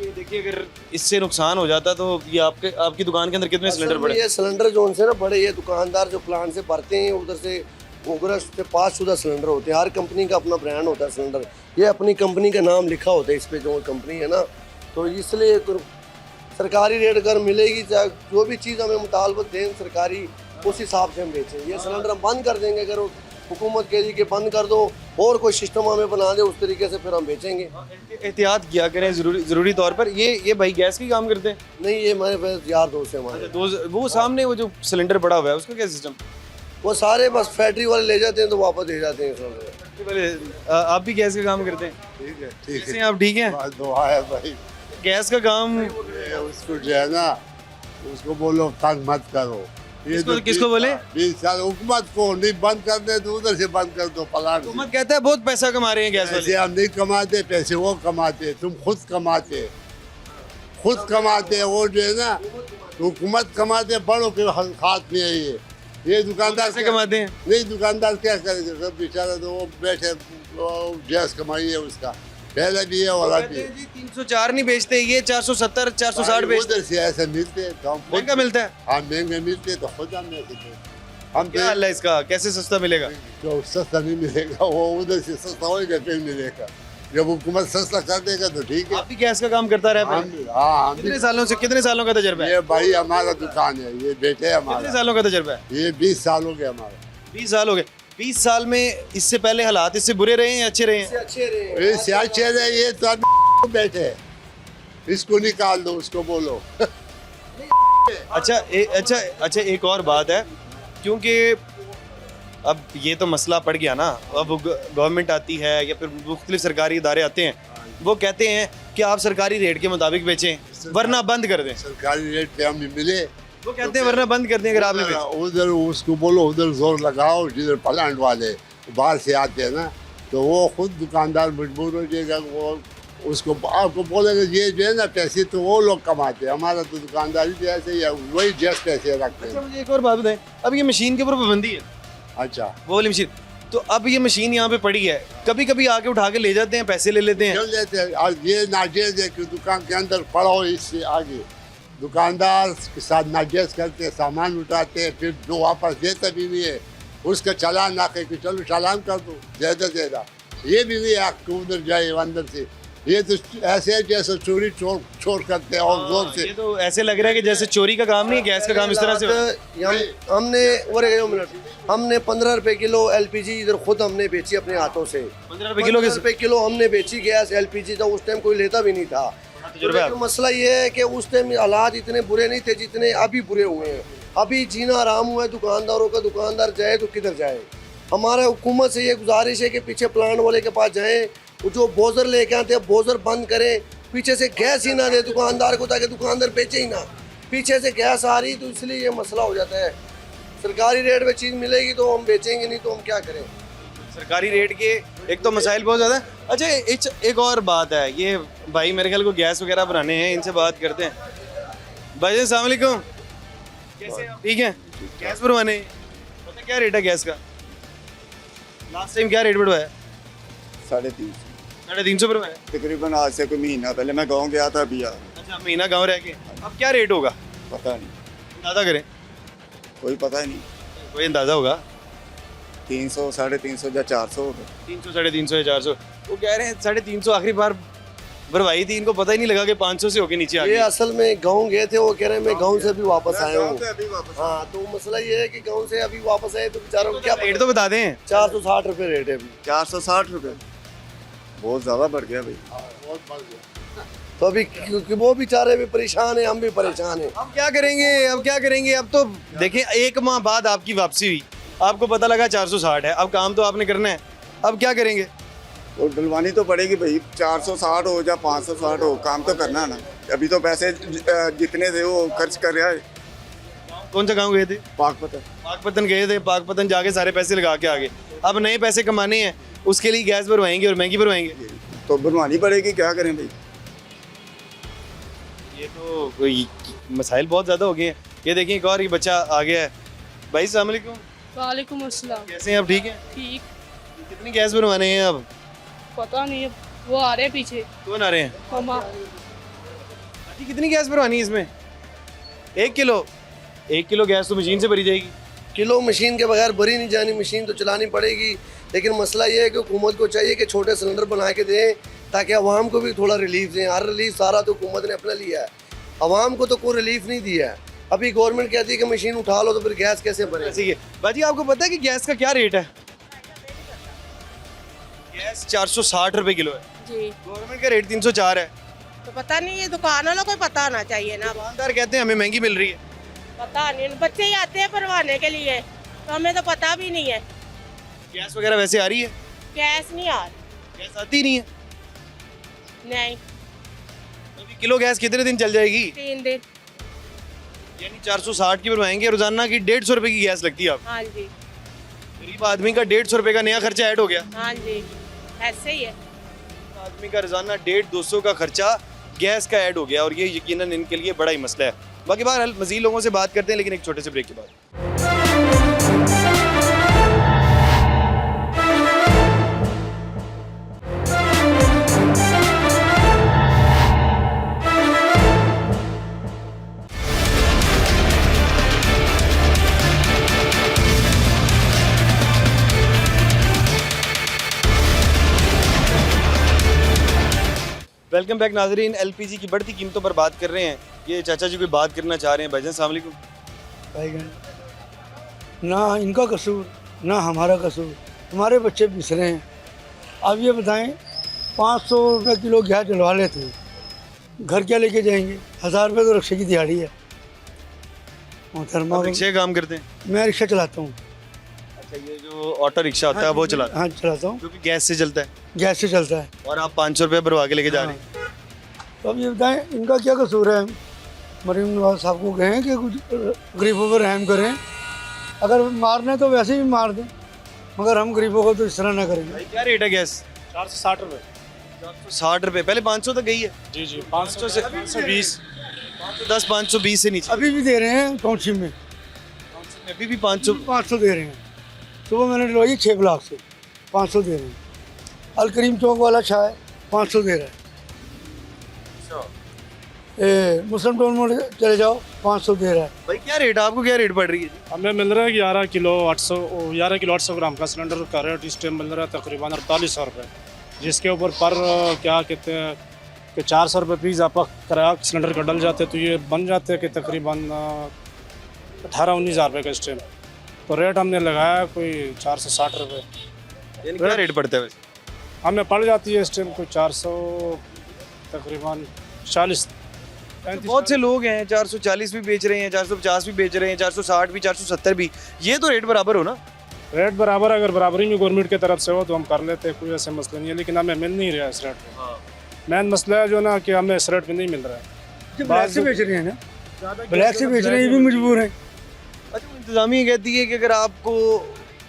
ये देखिए अगर इससे नुकसान हो जाता तो ये आपकी दुकान के अंदर कितने सिलेंडर असल में पड़े? ये सिलेंडर जोन से ना बड़े, ये दुकानदार जो प्लांट से भरते हैं उधर से उग्रस से पास शुदा सिलेंडर होते हैं। हर कंपनी का अपना ब्रांड होता है सिलेंडर, ये अपनी कंपनी का नाम लिखा होता है इस पे जो कंपनी है ना, तो इसलिए सरकारी रेट अगर मिलेगी, चाहे जो भी चीज़ हमें मुतालबत दें सरकारी, उस हिसाब से हम बेचें। ये सिलेंडर हम बंद कर देंगे, अगर हुकूमत कह दी कि बंद कर दो और कोई सिस्टम हमें बना दे उस तरीके से, फिर हम बेचेंगे। एहतियात किया करें ज़रूरी तौर पर। ये भाई गैस की काम करते हैं? नहीं, ये हमारे पास यार दोस्त है हमारे। वो सामने वो जो सिलेंडर पड़ा हुआ है उसका क्या सिस्टम? वो सारे बस फैक्ट्री वाले ले जाते हैं तो वापस दे जाते हैं सिलेंडर। आप भी गैस का काम करते हैं? ठीक है, ठीक कैसे हैं आप, ठीक हैं? है। दुआ है भाई। गैस का काम उसको जो है ना, उसको बोलो तंग मत करो। किसको बोले? 20 साल हुकूमत को नहीं बंद करने तो उधर से बंद कर दो प्लांट। हुकूमत कहता है बहुत पैसा कमा रहे हैं गैस पैसे वाले। हम नहीं कमाते, पैसे वो कमाते, तुम खुद कमाते वो जो है ना, हुकूमत कमाते, बड़ों के हाथ में है ये दुकानदार कैसे कमाते हैं? नहीं, दुकानदार क्या करेगा, सब बेचारा तो वो बैठे, गैस कमाई है उसका, पहले भी है और अभी। 304 नहीं बेचते, ये 470 460 बेचते उधर से ऐसे मिलते हैं तो हम महंगा मिलता है। हाँ, महंगे मिलते हैं तो खुद हम नहीं देते। हम क्या हाल है इसका, कैसे सस्ता मिलेगा? तो सस्ता नहीं मिलेगा, वो उधर से सस्ता होगा फिर मिलेगा। जब हुकूमत सस्ता कर देगा तो ठीक है। आप भी गैस का काम करता रहा है? हाँ, कितने सालों का तजुर्बा है? ये भाई हमारा दुकान है, ये बेटे कितने हमारा। सालों का तजुर्बा है? ये 20 साल हो गया हमारा। 20 साल हो गए। 20 साल में इससे पहले हालात इससे बुरे रहे हैं या अच्छे रहे हैं? अच्छे ये सियाल चेहरे, ये तो बैठे, इसको निकाल दो, उसको बोलो। अच्छा एक और बात है, क्योंकि अब ये तो मसला पड़ गया ना, अब गवर्नमेंट आती है या फिर मुख्तलिफ सरकारी इदारे आते हैं, वो कहते हैं कि आप सरकारी रेट के मुताबिक बेचें वरना बंद कर दें। सरकारी रेट पे हमें मिले, वो कहते हैं वरना बंद कर दें अगर आपने बेचा। उधर उसको बोलो, उधर जोर लगाओ, जिधर प्लांट वाले बाहर से आते हैं ना, तो वो खुद दुकानदार मजबूर हो जाएगा, वो उसको आपको बोलेगा ये जो है ना पैसे तो वो लोग कमाते हैं, हमारा तो दुकानदारी जैसे ही है, वही जैसे पैसे रखते अच्छा हैं। मुझे एक और बात बताएं, अब ये मशीन के ऊपर पाबंदी है, अच्छा, वो वाली मशीन, तो अब ये मशीन यहाँ पे पड़ी है, कभी कभी आके उठा के ले जाते हैं, पैसे ले लेते हैं। चल लेते हैं। और ये नाजायज है कि दुकान के अंदर पड़ो, इससे आगे दुकानदार के साथ नाजायज करते हैं, सामान उठाते हैं, फिर जो वापस देता भी नहीं है, उसका चालान ना कि चलो चालान कर दो, ज्यादा ये भी नहीं है कि उधर जाए अंदर से। ये तो ऐसे है जैसे चोरी चोर करते हैं और जोर से। ये तो ऐसे लग रहा है कि जैसे चोरी का काम नहीं, गैस का काम इस तरह से। हमने 15 रुपए किलो LPG इधर खुद हमने बेची अपने हाथों से। 15 रुपए किलो? 15 रुपए किलो हमने बेची गैस LPG, तो उस टाइम कोई लेता भी नहीं था। तजुर्बा तो मसला ये है कि उस टाइम हालात इतने बुरे नहीं थे जितने अभी बुरे हुए हैं। अभी जीना आराम हुआ है दुकानदारों का, दुकानदार जाए तो किधर जाए। हमारा हुकूमत से ये गुजारिश है कि पीछे प्लांट वाले के पास जाएं, वो जो बोझर लेके आते हैं बोझर बंद करें, पीछे से गैस ही ना दे दुकानदार को, ताकि दुकानदार बेचे ही ना। पीछे से गैस आ रही तो इसलिए ये मसला हो जाता है। सरकारी रेट पे चीज़ मिलेगी तो हम बेचेंगे, नहीं तो हम क्या करें। सरकारी रेट के एक तो मसाइल बहुत ज़्यादा है। अच्छा एक और बात है, ये भाई मेरे ख्याल को गैस वगैरह बनाने हैं, इनसे बात करते हैं। भाई अस्सलाम वालेकुम, कैसे हैं आप? ठीक है, गैस भरवाने हैं। पता क्या रेट है गैस का? लास्ट टाइम क्या रेट बढ़वाया? 350 350 भरवाया। तकरीबन आज से कोई महीना पहले मैं गांव गया था अभी यार। अच्छा, महीना गाँव रह के, अब क्या रेट होगा पता नहीं, अंदाजा करें, कोई पता ही नहीं। कोई अंदाजा होगा? 300 350 या 400 होगा। 300 350 या 400। वो कह रहे हैं 350 आखिरी बार भरवाई थी, इनको पता ही नहीं लगा कि 500 से होके नीचे आ ये गई। असल में गाँव गए थे, वो कह रहे हैं मैं गाँव से अभी वापस आया हूँ। अभी वापस हाँ, तो मसला ये है कि गाँव से अभी वापस आए तो बेचारों को क्या रेट तो बता दें। 460 रुपये रेट है अभी। 460 रुपये, बहुत ज़्यादा बढ़ गया भाई। तो अभी क्योंकि वो बेचारे भी परेशान है, हम भी परेशान हैं। अब क्या करेंगे? अब तो देखें, 1 माह बाद आपकी वापसी हुई, आपको पता लगा 460 है, अब काम तो आपने करना है, अब क्या करेंगे? तो डलवानी तो पड़ेगी भाई, 460 हो या 560 हो, काम तो करना है ना। अभी तो पैसे जितने थे वो खर्च कर रहा है। कौन सा गाँव गए थे? पाकपतन गए थे, पाकपतन जाके सारे पैसे लगा के आ गए। अब नए पैसे कमाने हैं, उसके लिए गैस भरवाएंगे और महंगी भरवाएंगे। तो बनवानी पड़ेगी, क्या करें भाई। ये तो कोई मसाइल बहुत ज़्यादा हो गए हैं। ये देखिए एक और ये बच्चा आ गया है। भाई अस्सलाम वालेकुम। वालेकुम अस्सलाम। कैसे हैं आप? ठीक हैं? ठीक, कितनी गैस भरवाने हैं अब? पता नहीं, वो आ रहे हैं पीछे, कौन आ रहे हैं? मामा। जी कितनी गैस भरवानी है इसमें? 1 किलो गैस तो मशीन से भरी जाएगी। किलो मशीन के बगैर भरी नहीं जानी, मशीन तो चलानी पड़ेगी। लेकिन मसला ये है कि हुकूमत को चाहिए कि छोटे सिलेंडर बना के दें ताकि आवाम को भी थोड़ा रिलीफ दें। हर रिलीफ सारा तो हुकूमत ने अपना लिया है, आवाम को तो कोई रिलीफ नहीं दिया है। अभी गवर्नमेंट कहती है कि मशीन उठा लो तो फिर गैस कैसे भरे? ऐसे ही है। बाजी आपको पता है कि गैस का क्या रेट है? गैस 460 रुपए किलो है जी। गवर्नमेंट का रेट 304 है। तो पता नहीं, ये दुकान वालों को पता होना चाहिए ना। दुकानदार कहते हैं हमें महंगी मिल रही है। पता नहीं, बच्चे ही आते हैं भरवाने के लिए, तो हमें तो पता भी नहीं है। गैस वगैरह वैसे आ रही है? गैस नहीं आ रही। गैस आती नहीं है। नहीं, अभी किलो गैस कितने दिन चल जाएगी? 3 दिन। यानी 460 की भरवाएंगे रोजाना की 150 रुपए की गैस लगती है आप। हाँ जी, गरीब आदमी का 150 रुपए का नया खर्चा ऐड हो गया। हाँ जी, ऐसे ही है। आदमी का रोजाना 150-200 का खर्चा गैस का ऐड हो गया और ये यकीनन इनके लिए बड़ा ही मसला है। बाकी बहरहाल मज़ीद लोगों से बात करते हैं लेकिन एक छोटे से ब्रेक के बाद। वेलकम बैक नाजरीन। एलपीजी की बढ़ती कीमतों पर बात कर रहे हैं। ये चाचा जी कोई बात करना चाह रहे हैं। भाईजान अस्सलाम वालेकुम। भाईजान ना इनका कसूर ना हमारा कसूर, हमारे बच्चे बिसरे हैं। अब ये बताएं 500 रुपये किलो गैस डलवा लेते हैं, घर क्या लेके जाएंगे? 1000 रुपये तो रिक्शे की दिहाड़ी है। मोहतरमा आप रिक्शे का काम करते हैं? मैं रिक्शा चलाता हूँ। अच्छा, ये जो ऑटो रिक्शा होता है वो चलाते हैं? हाँ चलाता हूँ, जो कि गैस से चलता है गैस से चलता है। और आप 500 रुपये भरवा के लेके जा रहे हैं। तो अब ये बताएं इनका क्या कसूर है? मरीम नवाज साहब को कहें कि कुछ गरीबों पर रहम करें, अगर मारने तो वैसे ही मार दें, मगर हम गरीबों को तो इस तरह ना करेंगे। भाई क्या रेट है गैस? 460 रुपये। 460 रुपये, पहले 500 तक गई है। जी जी, 500 से 520। 510 520 से नीचे अभी भी दे रहे हैं टाउनशिप में, अभी भी 500। 500 दे रहे हैं। सुबह मैंने डलवाई 6 ब्लॉक से, 500 दे रहे हैं। अल करीम चौक वाला चाय 500 दे रहा है। मुस्लिम टाउन में चले जाओ 500 दे रहा है। भाई क्या रेट है? आपको क्या रेट पड़ रही है? हमें मिल रहा है 11 किलो 800 ग्राम का सिलेंडर का रेट इस टाइम मिल रहा है तकरीबन 4800 रुपये, जिसके ऊपर पर क्या कहते हैं कि 400 रुपये पीस आपका किराया सिलेंडर का डल जाते तो ये बन जाते हैं कि तकरीबन 18-19 हज़ार रुपये का इस टाइम। तो रेट हमने लगाया कोई 460 रुपये। यानी क्या रेट पड़ता है वैसे? हमें पड़ जाती है इस टाइम कोई 400 तकरीबन 40। बहुत से लोग हैं 440 भी बेच रहे हैं, 450 भी बेच रहे हैं, 460 भी, 470 भी। ये तो रेट बराबर हो ना? रेट बराबर, अगर बराबरी में गवर्नमेंट की तरफ से हो तो हम कर लेते हैं, कोई ऐसे मसला नहीं है। लेकिन हमें मिल नहीं रहा है इस रेट पे। मेन मसला है जो ना कि हमें इस रेट पे नहीं मिल रहा है। ब्लैक से बेच रहे हैं ना, ब्लैक से बेच रहे हैं, ये भी मजबूर हैं। अच्छा, इंतजामिया कहती है कि अगर आपको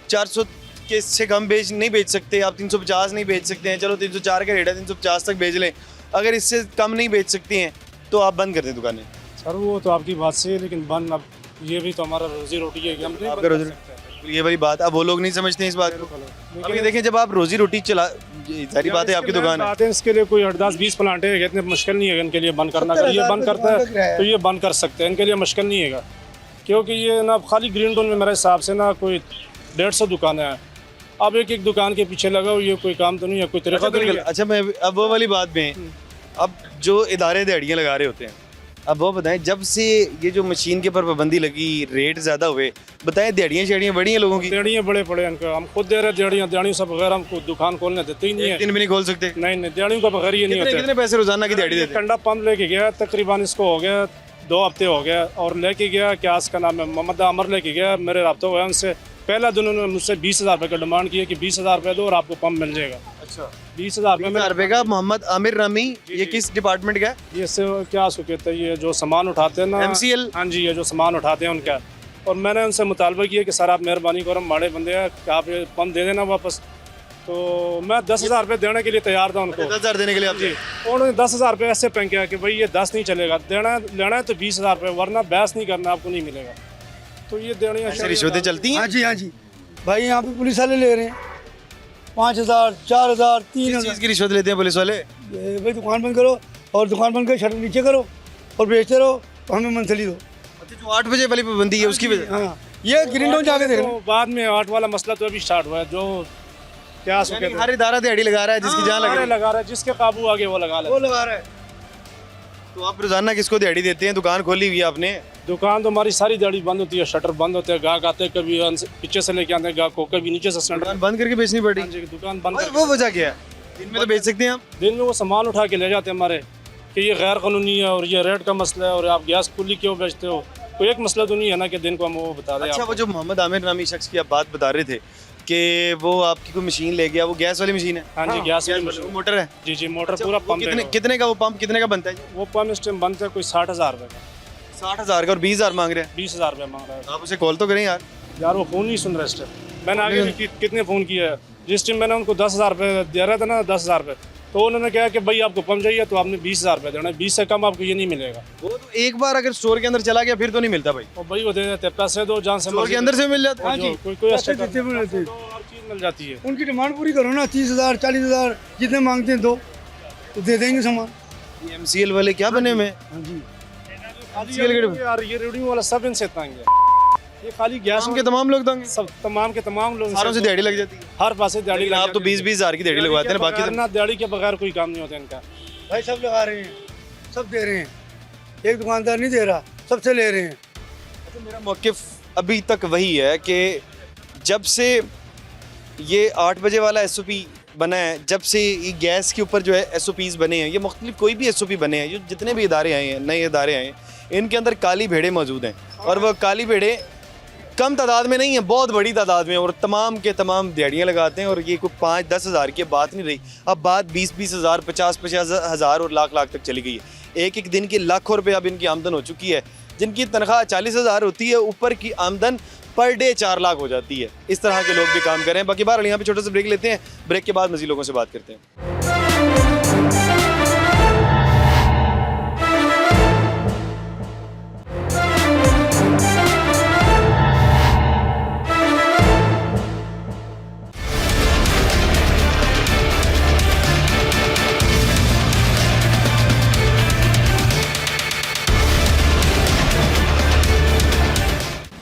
400 के से कम नहीं बेच सकते, आप 350 नहीं बेच सकते हैं, चलो 304 का रेट है 350 तक बेच लें, अगर इससे कम नहीं बेच सकती हैं तो आप बंद कर दें दुकानें। सर वो तो आपकी बात सही है, लेकिन बंद अब ये भी तो हमारा रोजी रोटी है कि हम नहीं आपका बंद कर रोजी सकते हैं। ये वाली बात अब वो लोग नहीं समझते हैं इस बात को। लेकिन अभी देखें जब आप रोजी रोटी चला, सारी बात है आपकी दुकान है। आते हैं इसके लिए कोई 8-10-20 प्लांट है, इतने मुश्किल नहीं है इनके लिए बंद करना। अगर ये बंद करता है तो ये बंद कर सकते हैं, इनके लिए मुश्किल नहीं है, क्योंकि ये ना खाली ग्रीन टाउन में मेरे हिसाब से ना कोई 150 दुकानें हैं। अब एक एक दुकान के पीछे लगा हुआ, ये कोई काम तो नहीं है, कोई तरीका तो नहीं है। अच्छा, मैं अब वो वाली बात में, अब जो इदारे दिहाड़ियाँ लगा रहे होते हैं, अब वो बताएं जब से ये जो मशीन के ऊपर पाबंदी लगी, रेट ज़्यादा हुए, बताएं दिहाड़ियाँ शेड़ियाँ बढ़ी हैं लोगों की? दिहाड़ियाँ बड़े पड़े इनका, हम खुद दे रहे दिहाड़ियों से बगैर हमको दुकान खोलने देते ही नहीं है। दिन भी नहीं खोल सकते? नहीं, दिहाड़ियों का बगैर ये नहीं होता। कितने पैसे रोजाना की दिहाड़ी देते हैं? कंडा पंप लेके गया, तकरीबन इसको हो गया 2 हफ्ते हो गया, और लेके गया क्या इसका नाम है मोहम्मद अमर लेके गया, मेरे रब्ता हुआ उनसे। पहला दिन उन्होंने मुझसे 20,000 रुपये का डिमांड किया कि 20,000 रुपये दो और आपको पंप मिल जाएगा। अच्छा, 20,000 रुपये का। मोहम्मद आमिर रमी, ये किस डिपार्टमेंट का है? ये से क्या उसको कहते हैं, ये जो सामान उठाते हैं ना, MCL? हाँ जी, ये जो सामान उठाते हैं उनका। और मैंने उनसे मुतालबा किया कि सर आप मेहरबानी करो, माड़े बंदे हैं, कि आप ये पंप दे देना वापस। तो मैं 10,000 रुपये देने के लिए तैयार था उनको। 10,000 देने के लिए आप? जी, उन्होंने 10,000 रुपये ऐसे फेंका कि भाई ये 10 नहीं चलेगा, लेना है तो 20,000 रुपये, वरना बहस नहीं करना, आपको नहीं मिलेगा। तो ये देने रिश्वतें चलती हैं? हाँ जी, हाँ जी भाई, यहाँ पे पुलिस वाले ले रहे हैं 5,000 4,000 किस 3,000 चीज़ की रिश्वत लेते हैं पुलिस वाले? भाई दुकान बंद करो, और दुकान बंद कर शटर नीचे करो, और बेचते रहो, हमें मंथली दो। अच्छा, जो 8 बजे वाली पाबंदी है उसकी वजह हाँ, ये ग्रीन टाउन जाके देख तो बाद में 8 वाला मसला तो अभी स्टार्ट हुआ है, जो क्या सके यानी हर इदारा दिहाड़ी लगा रहा है जिसकी जहाँ लग रही है। लगा रहा है, जिसके काबू आगे वो लगा वो ले। लगा रहा है। तो आप रोजाना किसको दिहाड़ी देते हैं? दुकान खोली हुई है आपने? दुकान तो हमारी सारी दिहाड़ी बंद होती है, शटर बंद होते हैं, गाहक आते हैं, कभी पीछे से लेके आते हैं गाहक को, कभी नीचे से सिलेंडर। दुकान बंद करके बेचनी पड़ी? हाँ जी, दुकान बंद वो वजह क्या है? दिन में तो बेच सकते हैं आप। दिन में वो सामान उठा के ले जाते हैं हमारे कि ये गैर कानूनी है और ये रेट का मसला है और आप गैस खुली क्यों बेचते हो। कोई एक मसला तो नहीं है ना कि दिन को हम वो बता दें। अच्छा, वो जो मोहम्मद आमिर नामी शख्स की आप बात बता रहे थे कि वो आपकी कोई मशीन ले गया, वो गैस वाली मशीन है? हाँ जी, गैस वाली वाली, मशीन। वो मोटर है? जी जी, मोटर अच्छा, पूरा वो पंप कितने है। कितने का वो पंप कितने का बनता है? वो पंप इस टाइम बनता है कोई 60,000 रुपये का। 60,000 का और 20,000 मांग रहे हैं? 20,000 रुपये मांग रहा है। आप उसे कॉल तो करें यार। यार वो फ़ोन नहीं सुन रहे इस टाइम। मैंने आगे भी कितने फ़ोन किए हैं, जिस टाइम मैंने उनको 10,000 रुपये दे रहा था ना, 10,000 रुपये, तो उन्होंने कहा कि भाई आपको पंप चाहिए तो आपने 20,000 रुपये देना है, 20 से कम आपको ये नहीं मिलेगा। वो तो एक बार अगर स्टोर के अंदर चला गया फिर तो नहीं मिलता भाई। और भाई वो दे देते हैं, पैसे दो जान से स्टोर के अंदर से मिल जाता है? हाँ जी, कोई पैसे देते भी रहते हैं। तो हर चीज़ मिल जाती है। उनकी डिमांड पूरी करो ना, 30,000 40,000 जितने मांगते हैं दो, तो दे देंगे सामान। ये MCL वाले क्या बने हुए हैं? हाँ जी, यार ये रेडियो वाला सब इनसे तंग है। ये खाली गैस के तमाम लोग तंग हैं? सब तमाम के तमाम लोग सारों से दिहाड़ी लग जाती है। हर पास से दिहाड़ी लेकिन आप तो 20-20 हज़ार की दिहाड़ी लगवाते हैं ना, बाकी ना दिहाड़ी के बगैर कोई काम नहीं होता इनका। भाई सब लगा रहे हैं, सब दे रहे हैं, एक दुकानदार नहीं दे रहा, सबसे ले रहे हैं। अच्छा, मेरा मौक़िफ़ अभी तक वही है कि जब से ये 8 बजे वाला SOP बना है, जब से ये गैस के ऊपर जो है SOPs बने हैं, ये मुख्तलिफ कोई भी SOP बने हैं, जो जितने भी इदारे आए हैं, नए इदारे आए हैं, इनके अंदर काली भेड़ें मौजूद हैं। और वह काली भेड़ें कम तादाद में नहीं है, बहुत बड़ी तादाद में, और तमाम के तमाम दिहाड़ियाँ लगाते हैं। और ये कोई 5-10 हज़ार की बात नहीं रही, अब बात 20-20 हज़ार, 50-50 हज़ार और लाख तक चली गई है। एक दिन की लाखों रुपये अब इनकी आमदन हो चुकी है। जिनकी तनख्वाह 40,000 होती है, ऊपर की आमदन पर डे 4 लाख हो जाती है। इस तरह के लोग भी काम कर रहे हैं। बाकी बार यहाँ पे छोटा सा ब्रेक लेते हैं, ब्रेक के बाद मज़ीद लोगों से बात करते हैं।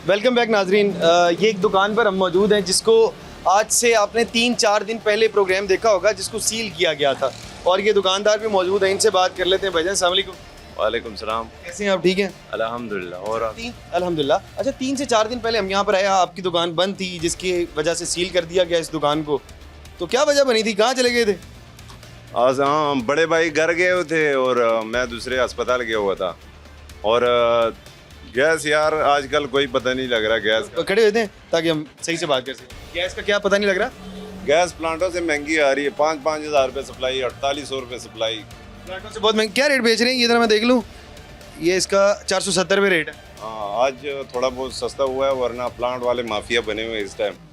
वेलकम बैक नाजरीन। ये एक दुकान पर हम मौजूद हैं जिसको आज से आपने 3-4 दिन पहले प्रोग्राम देखा होगा, जिसको सील किया गया था। और ये दुकानदार भी मौजूद हैं, इनसे बात कर लेते हैं। भाईजान अस्सलाम वालेकुम। वालेकुम सलाम। कैसे हैं आप? ठीक हैं अल्हम्दुलिल्लाह। और आप? अल्हम्दुलिल्लाह। अच्छा, 3 से 4 दिन पहले हम यहाँ पर आए, आपकी दुकान बंद थी जिसकी वजह से सील कर दिया गया इस दुकान को। तो क्या वजह बनी थी, कहाँ चले गए थे? आज हाँ, बड़े भाई घर गए हुए थे और मैं दूसरे अस्पताल गया हुआ था। और गैस यार आजकल कोई पता नहीं लग रहा गैस का। खड़े हुए थे ताकि हम सही से बात कर सकें। गैस का क्या पता नहीं लग रहा? गैस प्लांटों से महंगी आ रही है, 5-5 हज़ार रुपये सप्लाई, 4800 रुपये सप्लाई। प्लांटों से बहुत महंगी। क्या रेट बेच रहे हैं ये जरा मैं देख लूँ? ये इसका 470 रुपये रेट है। हाँ, आज थोड़ा बहुत सस्ता हुआ है, वरना प्लांट वाले माफिया बने हुए इस टाइम।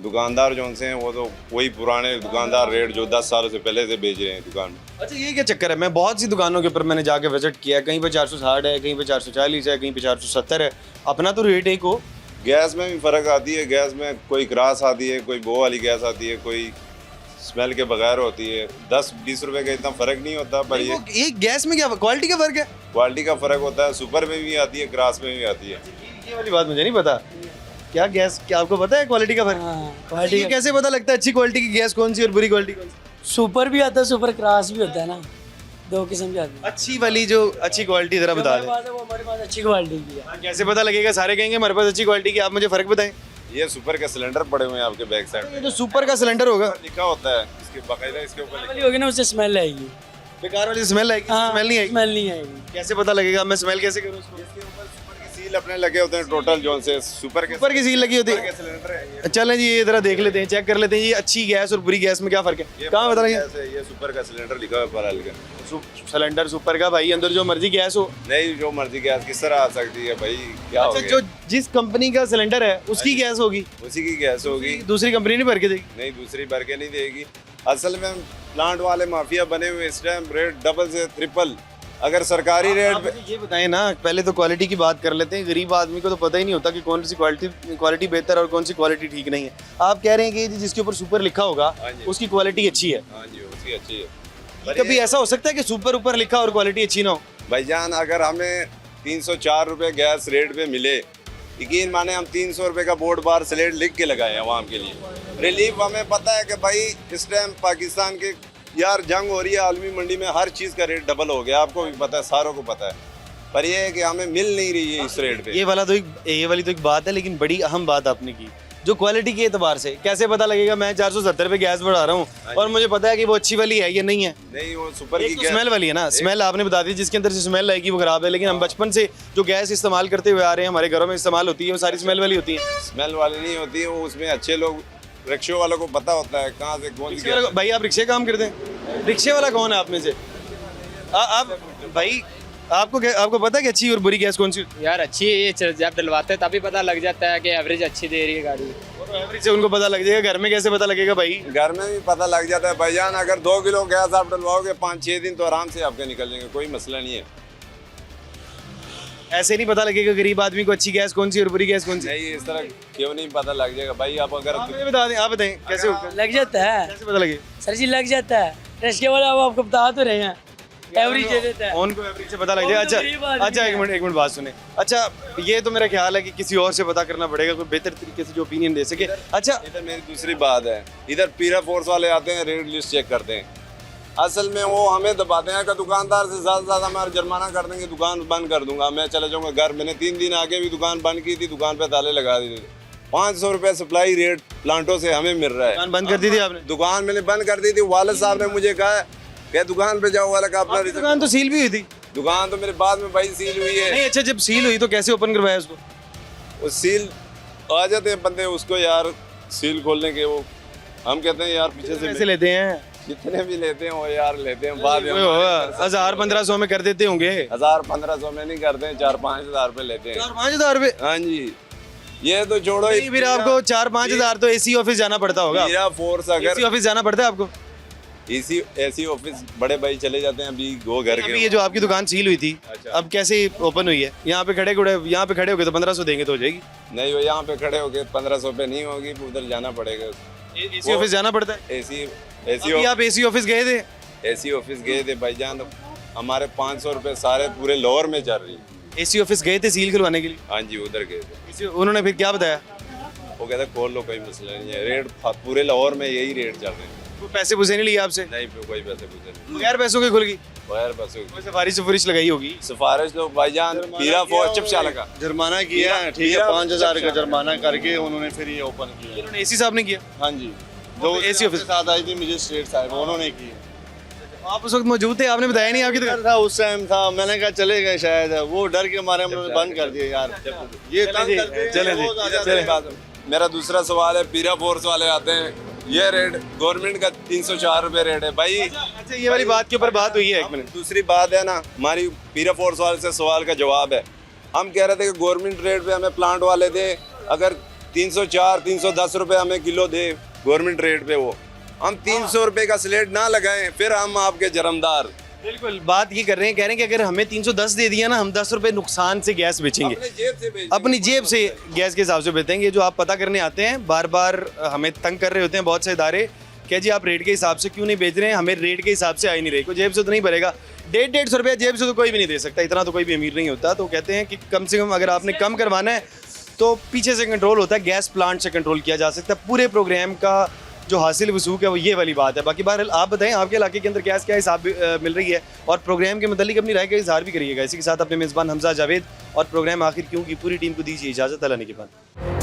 दुकानदार जो से हैं वो तो वही पुराने दुकानदार रेट जो 10 सालों से पहले से बेच रहे हैं दुकान में। अच्छा, ये क्या चक्कर है? मैं बहुत सी दुकानों के ऊपर मैंने जाके विजिट किया है, कहीं पे 460 है, कहीं पे 440 है, कहीं पे 470 है। अपना तो रेट एक हो। गैस में भी फ़र्क आती है, गैस में कोई क्रास आती है, कोई बो वाली गैस आती है, कोई स्मेल के बगैर होती है। 10-20 रुपए का इतना फ़र्क नहीं होता, पर ये गैस में क्या क्वालिटी का फ़र्क है? क्वालिटी का फ़र्क होता है। सुपर में भी आती है, क्रास में भी आती है। ये वाली बात मुझे नहीं पता। क्या गैस, क्या आपको पता है क्वालिटी का फ़र्क? क्वालिटी कैसे पता लगता है अच्छी क्वालिटी की गैस कौन सी और बुरी क्वालिटी कौन सी? सुपर भी आता है, सुपर क्रॉस भी होता है ना, 2 किस्म के आते हैं। अच्छी वाली जो अच्छी क्वालिटी जरा बता दें। वो हमारे पास अच्छी क्वालिटी की है। कैसे पता लगेगा? सारे कहेंगे हमारे पास अच्छी क्वालिटी की, आप मुझे फ़र्क बताएं। ये सुपर के सिलेंडर पड़े हुए हैं आपके बैक साइड ये में, जो सुपर का सिलेंडर होगा लिखा होता है इसके बाकायदा, इसके ऊपर वाली होगी ना, उससे स्मेल आएगी। बेकार वाली स्मेल आएगी? स्मेल नहीं आएगी? स्मेल नहीं आएगी। कैसे पता लगेगा? मैं स्मेल कैसे करूँ उसको? इसके ऊपर सुपर की सील अपने लगे होते हैं टोटल जोन से। सुपर की सील लगी होती है। सिलेंडर है ये। चलें जी, ये जरा देख लेते हैं, चेक कर लेते हैं ये अच्छी गैस और बुरी गैस में क्या फ़र्क है। कहाँ बता रहे हैं? ये सुपर का सिलेंडर लिखा हुआ है पर हल्का। सिलेंडर सुपर का भाई, अंदर जो मर्जी गैस हो। नहीं, जो मर्जी गैस किस तरह आ सकती है भाई, क्या हो अच्छा, गया? जो जिस कंपनी का सिलेंडर है उसकी गैस होगी, उसी की गैस होगी। दूसरी कंपनी नहीं भर के देगी? नहीं, दूसरी भर के नहीं देगी। असल में प्लांट वाले माफिया बने हुए इस टाइम, रेट डबल से ट्रिपल। अगर सरकारी रेट आप ये बताएं ना, पहले तो क्वालिटी की बात कर लेते हैं। गरीब आदमी को तो पता ही नहीं होता कि कौन सी क्वालिटी बेहतर और कौन सी क्वालिटी ठीक नहीं है। आप कह रहे हैं कि जिसके ऊपर सुपर लिखा होगा उसकी क्वालिटी अच्छी है? हाँ जी, उसकी अच्छी है। कभी ऐसा हो सकता है कि सुपर ऊपर लिखा और क्वालिटी अच्छी ना हो? भाईजान अगर हमें 304 रुपये गैस रेट पे मिले, यकीन माने हम 300 रुपये का बोर्ड बार स्लेट लिख के लगाए हैं अवाम के लिए। रिलीफ हमें पता है कि भाई इस टाइम पाकिस्तान के यार जंग हो रही है, आलमी मंडी में हर चीज़ का रेट डबल हो गया, आपको भी पता है, सारों को पता है, पर यह है कि हमें मिल नहीं रही है इस रेट पे। ये वाली तो एक बात है, लेकिन बड़ी अहम बात आपने की, जो क्वालिटी के एतबार से कैसे पता लगेगा मैं 470 पे गैस बढ़ा रहा हूँ और मुझे पता है कि वो अच्छी वाली है या नहीं है। नहीं, वो सुपर की एक तो स्मेल वाली है ना, स्मेल आपने बता दी, जिसके अंदर से स्मेल आएगी वो खराब है, लेकिन हम बचपन से जो गैस इस्तेमाल करते हुए आ रहे हैं, हमारे घरों में इस्तेमाल होती है, वो सारी स्मेल वाली होती है। स्मेल वाली नहीं होती है वो, उसमें अच्छे लोग रिक्शे वालों को पता होता है कहाँ से कौन सी गैस। भाई आप रिक्शे काम करते हैं, रिक्शे वाला कौन है आप में से? आप भाई आपको पता है कि अच्छी और बुरी गैस कौन सी? यार अच्छी है ये, जब डलवाते हैं तभी पता लग जाता है कि एवरेज अच्छी दे रही है गाड़ी। एवरेज से उनको पता लग जाएगा, घर में कैसे पता लगेगा भाई? घर में भी पता लग जाता है भाईजान, अगर 2 किलो गैस आप डलवाओगे 5-6 दिन तो आराम से आपके निकल जाएंगे, कोई मसला नहीं है। ऐसे नहीं पता लगेगा गरीब आदमी को अच्छी गैस कौन सी और बुरी गैस कौन सी? नहीं, इस तरह क्यों नहीं पता लग जाएगा भाई? आप अगर मुझे बता दें, आप बताएं कैसे लग जाता है, कैसे पता लगे? सर जी लग जाता है, रिक्शे वाला वो आपको बता तो रहे हैं, एवरेज दे देता है। उनको एवरेज से पता लग जाए। अच्छा एक मिनट बात सुने। अच्छा ये तो मेरा ख्याल है कि किसी और से पता करना पड़ेगा, कोई बेहतर तरीके से जो ओपिनियन दे सके। अच्छा इधर मेरी दूसरी बात है, इधर पीरा फोर्स वाले आते हैं, रेट लिस्ट चेक करते हैं, असल में वो हमें दबाते हैं कि दुकानदार से ज़्यादा हमारा जुर्माना कर देंगे, दुकान बंद कर दूंगा, मैं चले जाऊंगा घर। मैंने 3 दिन आगे भी दुकान बंद की थी, दुकान पे ताले लगा दिए थे। 500 रुपये सप्लाई रेट प्लांटों से हमें मिल रहा है। दुकान बंद कर दी थी आपने? दुकान मैंने बंद कर दी थी, वालिद साहब ने मुझे कहा कि दुकान पे जाओ वाला का अपना। दुकान तो सील भी हुई थी। दुकान तो मेरे बाद में भाई सील हुई है। नहीं अच्छा, जब सील हुई तो कैसे ओपन करवाया उसको? वो सील आ जाते हैं बंदे उसको यार सील खोलने के, वो हम कहते हैं यार पीछे से कैसे लेते हैं? जितने भी लेते हैं वो यार लेते हैं, बाद में 1000-1500 में कर देते होंगे। 1000-1500 में नहीं करते हैं, 4-5 हज़ार रुपये लेते हैं। 4-5 हज़ार रुपये? हाँ जी, ये तो छोड़ो। फिर आपको 4-5 हज़ार तो एसी ऑफिस जाना पड़ता होगा। पीरा फोर्स अगर एसी ऑफिस जाना पड़ता है आपको? एसी ऑफिस बड़े भाई चले जाते हैं, अभी वो घर के। ये जो आपकी दुकान सील हुई थी, अच्छा। अब कैसे ओपन हुई है? यहाँ पे खड़े हो गए तो 1500 देंगे तो हो जाएगी? नहीं, वो यहाँ पे खड़े हो गए 1500 पे नहीं होगी, उधर जाना पड़ेगा। एसी ऑफिस जाना पड़ता है? एसी आप एसी ऑफिस गए थे? एसी ऑफिस गए थे भाईजान, तो हमारे 500 रुपये सारे पूरे लाहौर में चल रही है। एसी ऑफिस गए थे सील करवाने के लिए? हाँ जी, उधर गए थे। उन्होंने फिर क्या बताया? वो कहते खोल लो, कोई मसला नहीं है, रेट पूरे लाहौर में यही रेट चल रहे हैं। कोई पैसे पूछे नहीं लिए आपसे? नहीं, कोई पैसे पूछे नहीं, बगैर पैसों के खुल गई? बगैर पैसों कोई सिफारिश लगाई होगी? सिफारिश तो भाईजान पीरा फौज चपचा लगा, जुर्माना किया है, ठीक है, 5000 का जुर्माना करके उन्होंने फिर ये ओपन किया। उन्होंने एसी साहब ने किया? हाँ जी, जो एसी ऑफिस साथ आई थी मजिस्ट्रेट साहब, उन्होंने की। आप उस वक्त मौजूद थे, आपने बताया नहीं? आपकी दुकान था उस टाइम था, मैंने कहा चले गए शायद, वो डर के मारे हमने बंद कर दिया यार। ये चले। मेरा दूसरा सवाल है, पीरा फोर्स वाले आते हैं, ये रेट गवर्नमेंट का 304 रुपये रेट है भाई। अच्छा ये वाली बात के ऊपर बात हुई है, एक मिनट। दूसरी बात है ना, हमारी पीरा फोर्स वाले से सवाल का जवाब है, हम कह रहे थे कि गवर्नमेंट रेट पे हमें प्लांट वाले दे, अगर 304-310 रुपये हमें किलो दे गवर्नमेंट रेट पे, वो हम 300 रुपये का स्लेट ना लगाएं, फिर हम आपके जरमदार। बिल्कुल बात ये कह रहे हैं कि अगर हमें 310 दे दिया ना, हम 10 रुपये नुकसान से गैस बेचेंगे, अपनी जेब से गैस के हिसाब से बेचेंगे। जो आप पता करने आते हैं बार बार हमें तंग कर रहे होते हैं बहुत से इदारे, क्या जी आप रेट के हिसाब से क्यों नहीं बेच रहे हैं? हमें रेट के हिसाब से आ ही नहीं रही, कोई जेब से तो नहीं भरेगा। 150 रुपया जेब से तो कोई भी नहीं दे सकता, इतना तो कोई भी अमीर नहीं होता। तो कहते हैं कि कम से कम अगर आपने कम करवाना है तो पीछे से कंट्रोल होता है, गैस प्लांट से कंट्रोल किया जा सकता है। पूरे प्रोग्राम का जो हासिल वसूख है वो ये वाली बात है। बाकी बहरहाल आप बताएं आपके इलाके के अंदर गैस क्या हिसाब मिल रही है, और प्रोग्राम के मतलब अपनी राय का इजहार भी करिएगा। इसी के साथ अपने मेज़बान हमजा जावेद और प्रोग्राम आखिर क्यों की पूरी टीम को दीजिए इजाज़त। अल्लाह ने के बाद।